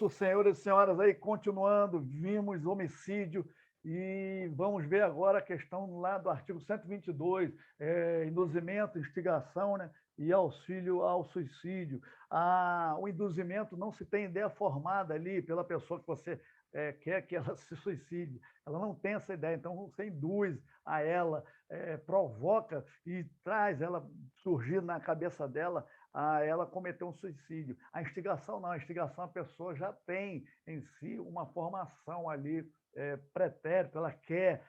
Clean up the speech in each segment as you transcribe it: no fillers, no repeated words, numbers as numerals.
isso, senhores e senhoras, aí continuando, vimos homicídio e vamos ver agora a questão lá do artigo 122, induzimento, instigação, né, e auxílio ao suicídio. O induzimento não se tem ideia formada ali pela pessoa que você quer que ela se suicide. Ela não tem essa ideia, então você induz a ela, provoca e traz ela surgir na cabeça dela a ela cometer um suicídio. A instigação não, a instigação a pessoa já tem em si uma formação ali pretérita, ela quer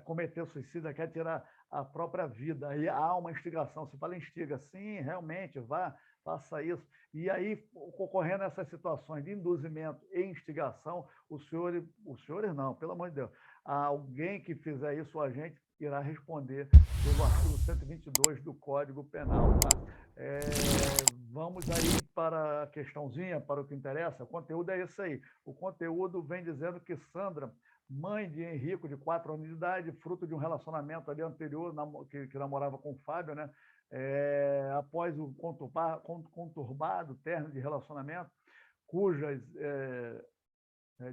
cometer suicídio, ela quer tirar a própria vida. Aí há uma instigação, se fala instiga, sim, realmente, vá, faça isso. E aí, ocorrendo essas situações de induzimento e instigação, os senhores não, pelo amor de Deus, alguém que fizer isso, a gente irá responder pelo artigo 122 do Código Penal. Tá? Vamos aí para a questãozinha, para o que interessa. O conteúdo é esse aí. O conteúdo vem dizendo que Sandra, mãe de Henrico, de 4 anos de idade, fruto de um relacionamento ali anterior, que namorava com o Fábio, né? Após o conturbado término de relacionamento, cujas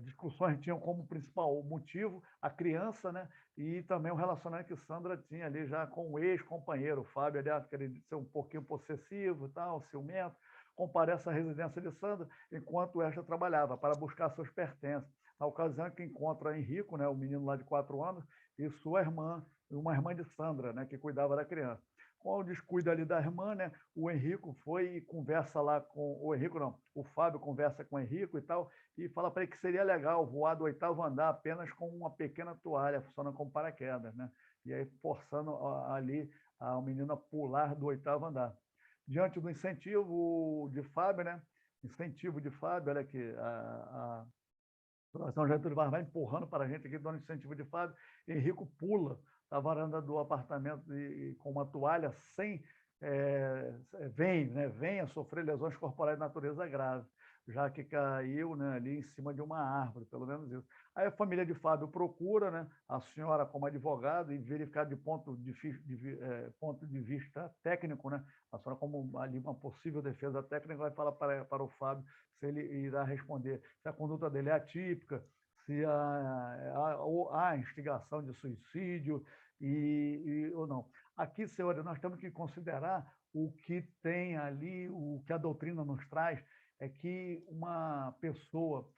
discussões tinham como principal motivo a criança, né? E também o relacionamento que Sandra tinha ali já com o ex-companheiro, o Fábio, aliás, querendo ser um pouquinho possessivo e tal, ciumento, comparece à residência de Sandra enquanto esta trabalhava para buscar seus pertences. Na ocasião em que encontra Henrico, né, o menino lá de 4 anos, e sua irmã, uma irmã de Sandra, né, que cuidava da criança. Com o descuido ali da irmã, né, o Henrico foi e conversa lá com o Henrico, não, o Fábio conversa com o Henrico e tal, e fala para ele que seria legal voar do 8º andar apenas com uma pequena toalha, funcionando como paraquedas, né? E aí forçando ali o menino a pular do 8º andar. Diante do incentivo de Fábio, né? Incentivo de Fábio, olha aqui, a Fundação Getúlio Vargas vai empurrando para a gente aqui, dando incentivo de Fábio, Henrico pula da varanda do apartamento com uma toalha sem vem a sofrer lesões corporais de natureza grave, já que caiu, né, ali em cima de uma árvore, pelo menos isso. Aí a família de Fábio procura, né, a senhora como advogado e verificar de ponto de vista técnico, né, a senhora como ali uma possível defesa técnica vai falar para o Fábio se ele irá responder se a conduta dele é atípica, se há instigação de suicídio ou não. Aqui, senhores, nós temos que considerar o que tem ali, o que a doutrina nos traz, é que uma pessoa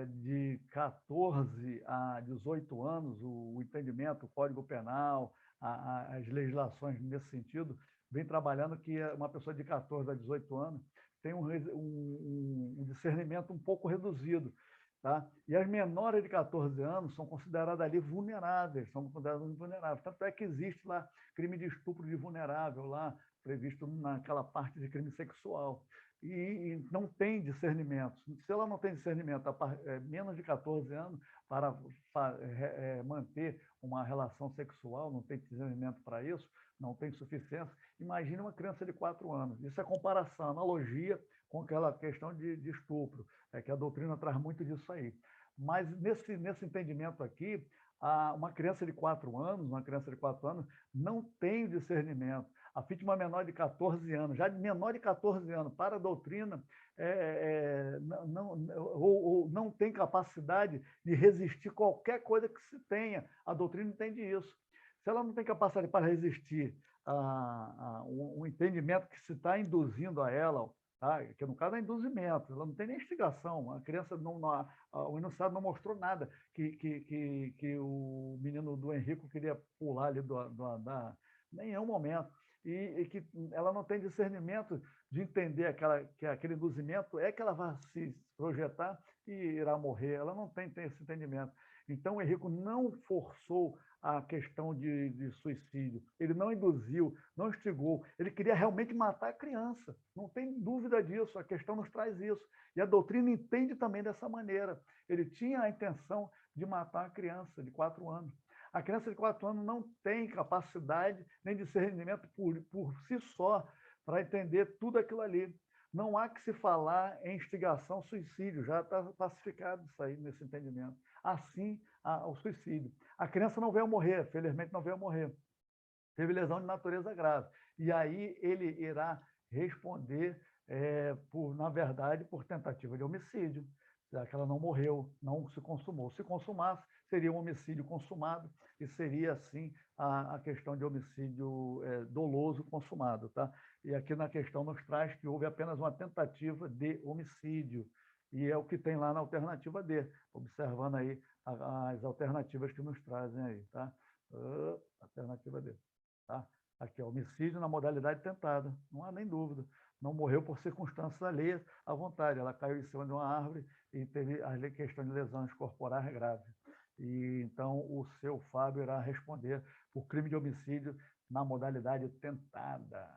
de 14 a 18 anos, o entendimento, o Código Penal, as legislações nesse sentido, vem trabalhando que uma pessoa de 14 a 18 anos tem um discernimento um pouco reduzido. Tá? E as menores de 14 anos são consideradas ali vulneráveis, são consideradas vulneráveis. Tanto é que existe lá crime de estupro de vulnerável, lá previsto naquela parte de crime sexual. E não tem discernimento. Se ela não tem discernimento menos de 14 anos para manter uma relação sexual, não tem discernimento para isso, não tem suficiência, imagine uma criança de 4 anos. Isso é comparação, analogia com aquela questão de estupro, que a doutrina traz muito disso aí. Mas nesse entendimento aqui, uma criança de 4 anos, não tem discernimento. A vítima menor de 14 anos, já de menor de 14 anos, para a doutrina, não tem capacidade de resistir qualquer coisa que se tenha. A doutrina entende isso. Se ela não tem capacidade para resistir um entendimento que se está induzindo a ela, tá? Que no caso é induzimento, ela não tem nem instigação, a criança o enunciado não mostrou nada que o menino do Henrico queria pular ali do andar, nenhum momento, e que ela não tem discernimento de entender que aquele induzimento é que ela vai se projetar e irá morrer, ela não tem esse entendimento. Então, o Henrico não forçou a questão de suicídio, ele não induziu, não instigou, ele queria realmente matar a criança, não tem dúvida disso, a questão nos traz isso, e a doutrina entende também dessa maneira, ele tinha a intenção de matar a criança de 4 anos. A criança de 4 anos não tem capacidade nem discernimento por si só para entender tudo aquilo ali. Não há que se falar em instigação suicídio, já está pacificado isso aí nesse entendimento. Assim, o suicídio. A criança não veio morrer, felizmente não veio morrer. Teve lesão de natureza grave. E aí ele irá responder, na verdade, por tentativa de homicídio. já que ela não morreu, não se consumou. Se consumasse, seria um homicídio consumado e seria, assim, a questão de homicídio doloso consumado. Tá? E aqui na questão nos traz que houve apenas uma tentativa de homicídio, e é o que tem lá na alternativa D, observando aí as alternativas que nos trazem aí. Tá? Alternativa D. Tá? Aqui, homicídio na modalidade tentada, não há nem dúvida. Não morreu por circunstâncias alheias à vontade, ela caiu em cima de uma árvore e teve a questão de lesões corporais graves. E então o seu Fábio irá responder por crime de homicídio na modalidade tentada.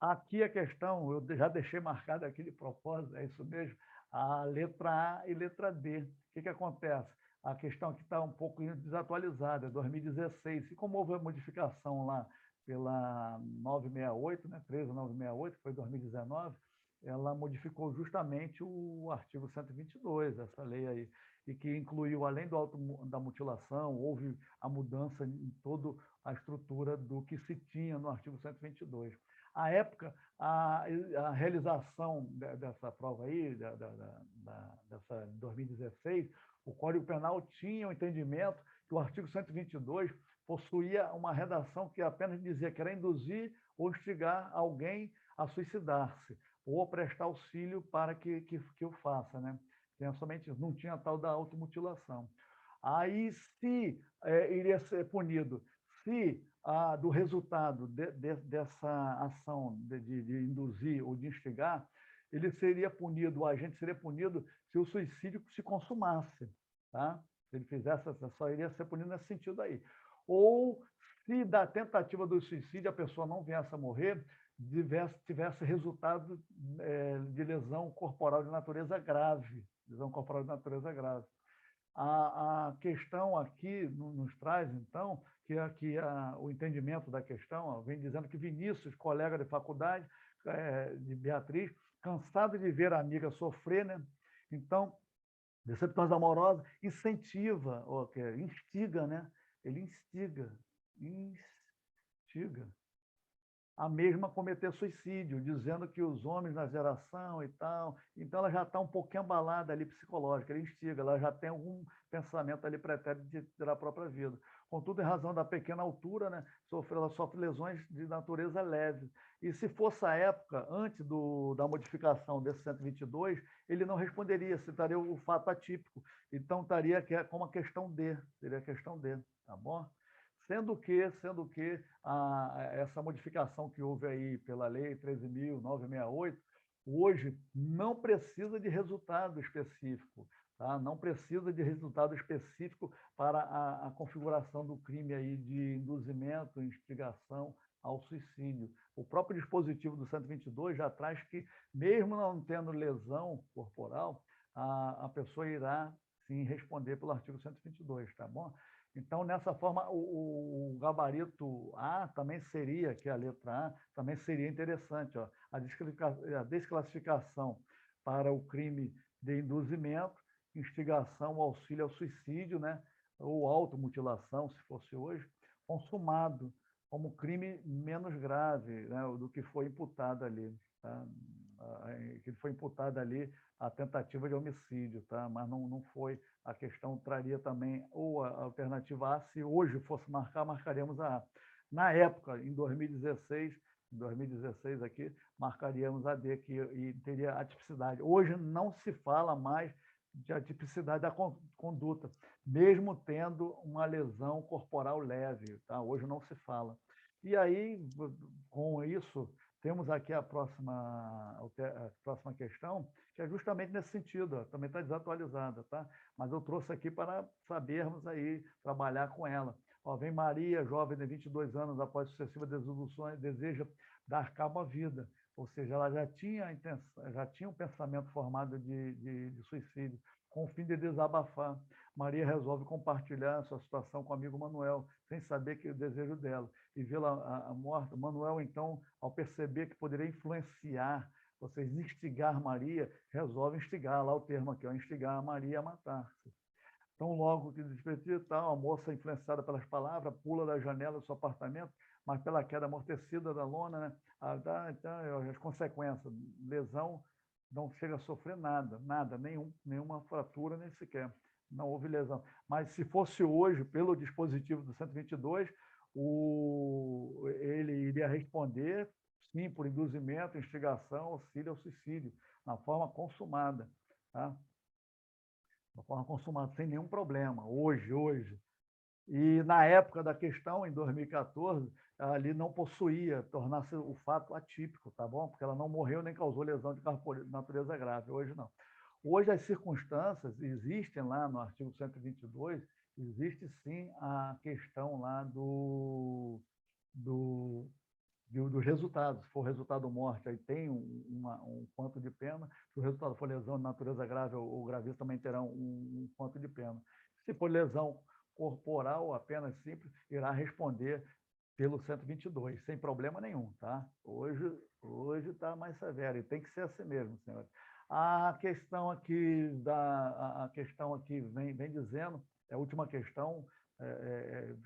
Aqui a questão, eu já deixei marcado aqui de propósito, é isso mesmo, a letra A e letra D. O que acontece? A questão aqui está um pouco desatualizada, é 2016. E como houve a modificação lá pela 968, né, 13968, que foi 2019, ela modificou justamente o artigo 122, essa lei aí, e que incluiu, além do auto da mutilação, houve a mudança em toda a estrutura do que se tinha no artigo 122. À época, a realização dessa prova aí, dessa 2016, o Código Penal tinha o entendimento que o artigo 122 possuía uma redação que apenas dizia que era induzir ou instigar alguém a suicidar-se, ou prestar auxílio para que o faça. Né? Somente isso, não tinha tal da automutilação. Aí, se iria ser punido, se do resultado dessa ação de induzir ou de instigar, ele seria punido, o agente seria punido se o suicídio se consumasse. Tá? Se ele fizesse, só iria ser punido nesse sentido aí. Ou se da tentativa do suicídio a pessoa não viesse a morrer, tivesse resultado de lesão corporal de natureza grave. Lesão corporal de natureza grave. A questão aqui nos traz, então, que aqui o entendimento da questão vem dizendo que Vinícius, colega de faculdade de Beatriz, cansado de ver a amiga sofrer, né? Então, decepções amorosas, incentiva, instiga, né? Ele instiga a mesma cometer suicídio, dizendo que os homens na geração e tal. Então, ela já está um pouquinho abalada ali psicológica, ele instiga, ela já tem algum pensamento ali pretérito de tirar a própria vida. Contudo, em razão da pequena altura, né, ela sofre lesões de natureza leve. E se fosse a época, antes da modificação desse 122, ele não responderia, citaria o fato atípico. Então, estaria como a questão D, seria a questão D, tá bom? Sendo que essa modificação que houve aí pela Lei 13.968, hoje não precisa de resultado específico, tá? Não precisa de resultado específico para a configuração do crime aí de induzimento, instigação ao suicídio. O próprio dispositivo do 122 já traz que, mesmo não tendo lesão corporal, a pessoa irá, sim, responder pelo artigo 122, tá bom? Então, nessa forma, o gabarito A também seria, que é a letra A, também seria interessante. Ó, a desclassificação para o crime de induzimento, instigação, auxílio ao suicídio, né, ou automutilação, se fosse hoje, consumado como crime menos grave, né, do que foi imputado ali. Tá? Que foi imputado ali a tentativa de homicídio, tá? Mas não foi. A questão traria também ou a alternativa A, se hoje fosse marcar, marcaríamos a A. Na época, em 2016 aqui, marcaríamos a D, e teria atipicidade. Hoje não se fala mais de atipicidade da conduta, mesmo tendo uma lesão corporal leve, tá? Hoje não se fala. E aí, com isso, temos aqui a próxima questão, que é justamente nesse sentido, também está desatualizada, tá? Mas eu trouxe aqui para sabermos aí, trabalhar com ela. Ó, vem Maria, jovem de 22 anos, após sucessivas desilusões, deseja dar cabo à vida, ou seja, ela já tinha um pensamento formado de suicídio, com o fim de desabafar. Maria resolve compartilhar sua situação com o amigo Manuel, sem saber que é o desejo dela, e vê-la morta. Manuel, então, ao perceber que poderia influenciar, ou seja, instigar Maria, resolve instigar, lá o termo aqui, instigar a Maria a matar-se. Então, logo que despertou, tal, a moça, influenciada pelas palavras, pula da janela do seu apartamento, mas pela queda amortecida da lona, né? Então, as consequências, lesão não chega a sofrer nada, nada, nenhuma fratura, nem sequer. Não houve lesão. Mas se fosse hoje, pelo dispositivo do 122, ele iria responder, sim, por induzimento, instigação, auxílio ao suicídio, na forma consumada. Tá? Na forma consumada, sem nenhum problema, hoje. E na época da questão, em 2014, ali não possuía, tornar-se o fato atípico, tá bom? Porque ela não morreu nem causou lesão de natureza grave. Hoje não. Hoje as circunstâncias existem lá no artigo 122, existe sim a questão lá do, dos resultados. Se for resultado morte, aí tem um quanto de pena. Se o resultado for lesão de natureza grave ou gravíssima, também terá um quanto de pena. Se for lesão corporal, apenas simples, irá responder pelo 122, sem problema nenhum, tá? Hoje está mais severo, e tem que ser assim mesmo, senhores. A questão aqui vem dizendo, é a última questão,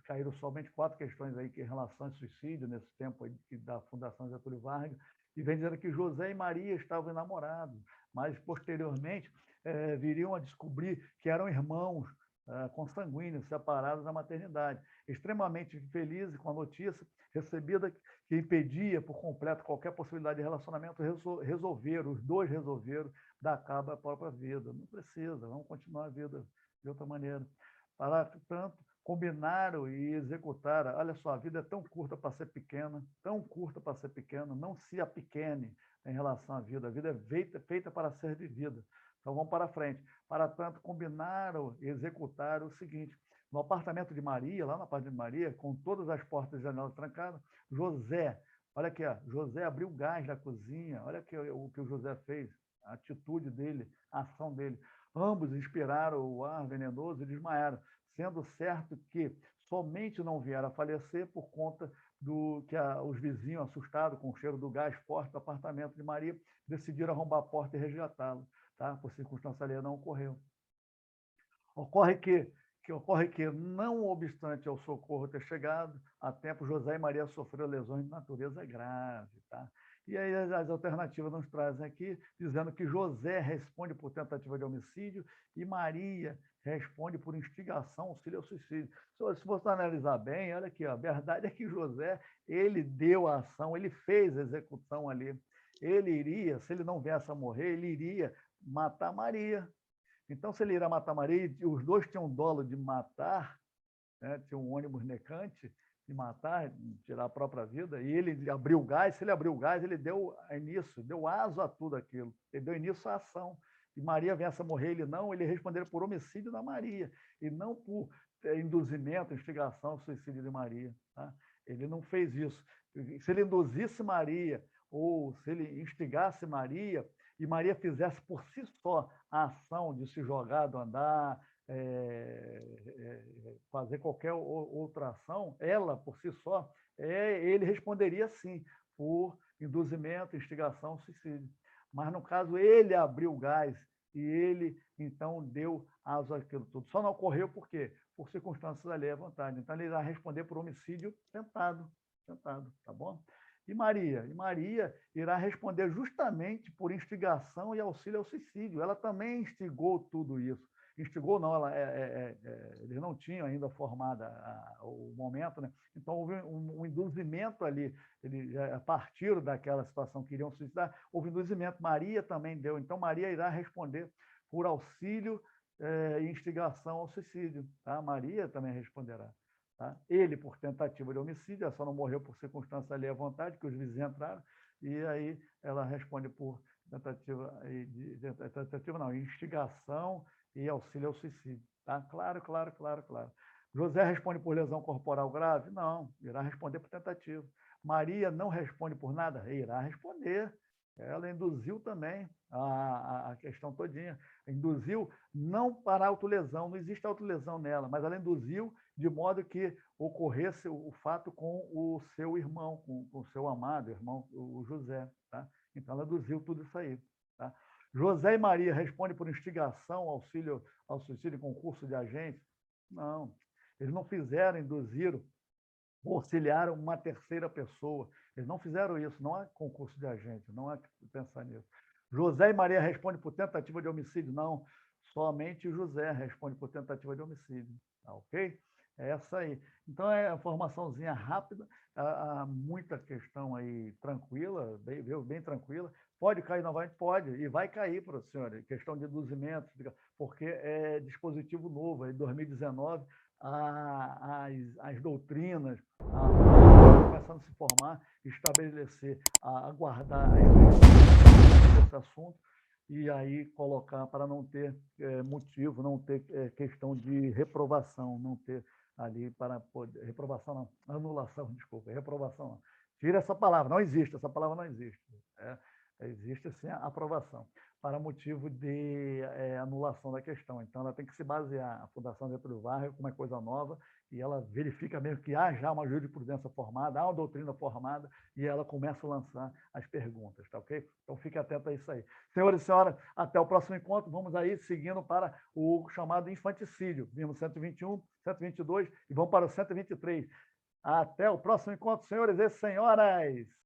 caíram somente 4 questões aí em relação a suicídio, nesse tempo aí da Fundação Getúlio Vargas, e vem dizendo que José e Maria estavam namorados, mas posteriormente viriam a descobrir que eram irmãos consanguíneos, separados da maternidade. Extremamente felizes com a notícia recebida que impedia por completo qualquer possibilidade de relacionamento, os dois resolveram dar cabo à própria vida. Não precisa, vamos continuar a vida de outra maneira. Para tanto, combinaram e executaram. Olha só, a vida é tão curta para ser pequena, tão curta para ser pequena, não se apequene em relação à vida. A vida é feita para ser vivida. Então vamos para frente. Para tanto, combinaram e executaram o seguinte: no apartamento de Maria, lá na parte de Maria, com todas as portas e janelas trancadas, José, olha aqui, José abriu o gás da cozinha, olha aqui o que o José fez, a atitude dele, a ação dele. Ambos inspiraram o ar venenoso e desmaiaram, sendo certo que somente não vieram a falecer por conta do que os vizinhos, assustados com o cheiro do gás forte do apartamento de Maria, decidiram arrombar a porta e resgatá-lo. Tá? Por circunstância alheia não ocorreu. Ocorre que, não obstante ao socorro ter chegado a tempo, José e Maria sofreram lesões de natureza grave. Tá? E aí as alternativas nos trazem aqui, dizendo que José responde por tentativa de homicídio e Maria responde por instigação, auxílio ao suicídio. Se você analisar bem, olha aqui, a verdade é que José, ele deu a ação, ele fez a execução ali. Ele iria, se ele não viesse a morrer, ele iria matar Maria. Então, se ele iria matar Maria, e os dois tinham dolo de matar, né? Tinha um ônibus necante de matar, tirar a própria vida, e ele abriu o gás. Se ele abriu o gás, ele deu início, deu aso a tudo aquilo, ele deu início à ação. E Maria viesse a morrer, ele responderia por homicídio da Maria, e não por induzimento, instigação, suicídio de Maria. Tá? Ele não fez isso. Se ele induzisse Maria, ou se ele instigasse Maria, e Maria fizesse por si só a ação de se jogar do andar, fazer qualquer outra ação, ela por si só, ele responderia sim por induzimento, instigação, suicídio. Mas no caso ele abriu o gás e ele então deu aso àquilo tudo. Só não ocorreu por quê? Por circunstâncias alheias à vontade. Então ele irá responder por homicídio tentado, tá bom? E Maria irá responder justamente por instigação e auxílio ao suicídio. Ela também instigou tudo isso. Instigou, não, eles não tinham ainda formado o momento, né? Então houve um induzimento ali. Eles partiram daquela situação que iriam suicidar, houve induzimento. Maria também deu. Então Maria irá responder por auxílio e instigação ao suicídio. Tá? Maria também responderá. Tá? Ele por tentativa de homicídio, ela só não morreu por circunstância alheia à vontade, que os vizinhos entraram, e aí ela responde por tentativa não, instigação e auxílio ao suicídio. Tá? Claro. José responde por lesão corporal grave? Não, irá responder por tentativa. Maria não responde por nada? Irá responder. Ela induziu também a questão todinha. Induziu não para autolesão, não existe autolesão nela, mas ela induziu de modo que ocorresse o fato com o seu irmão, com o seu amado irmão, o José. Tá? Então, ela induziu tudo isso aí. Tá? José e Maria respondem por instigação, auxílio ao suicídio, concurso de agentes? Não. Eles não fizeram, induziram, auxiliaram uma terceira pessoa. Eles não fizeram isso, não há concurso de agente, não há que pensar nisso. José e Maria respondem por tentativa de homicídio? Não, somente José responde por tentativa de homicídio, tá ok? É essa aí. Então, é uma informaçãozinha rápida, há muita questão aí tranquila, bem tranquila. Pode cair novamente? Pode, e vai cair, para o senhor, questão de induzimentos, porque é dispositivo novo, é em 2019, as doutrinas, começando a se formar, estabelecer, aguardar esse assunto e aí colocar para não ter motivo, não ter questão de reprovação, não ter ali para poder... Reprovação não, anulação, desculpa, reprovação não. Tira essa palavra, não existe, essa palavra não existe. Existe sim a aprovação, para motivo de anulação da questão. Então, ela tem que se basear, a Fundação Getúlio Vargas, como é coisa nova, e ela verifica mesmo que há já uma jurisprudência formada, há uma doutrina formada, e ela começa a lançar as perguntas, tá ok? Então, fique atento a isso aí. Senhores e senhoras, até o próximo encontro. Vamos aí seguindo para o chamado infanticídio. Vimos 121, 122 e vamos para o 123. Até o próximo encontro, senhores e senhoras!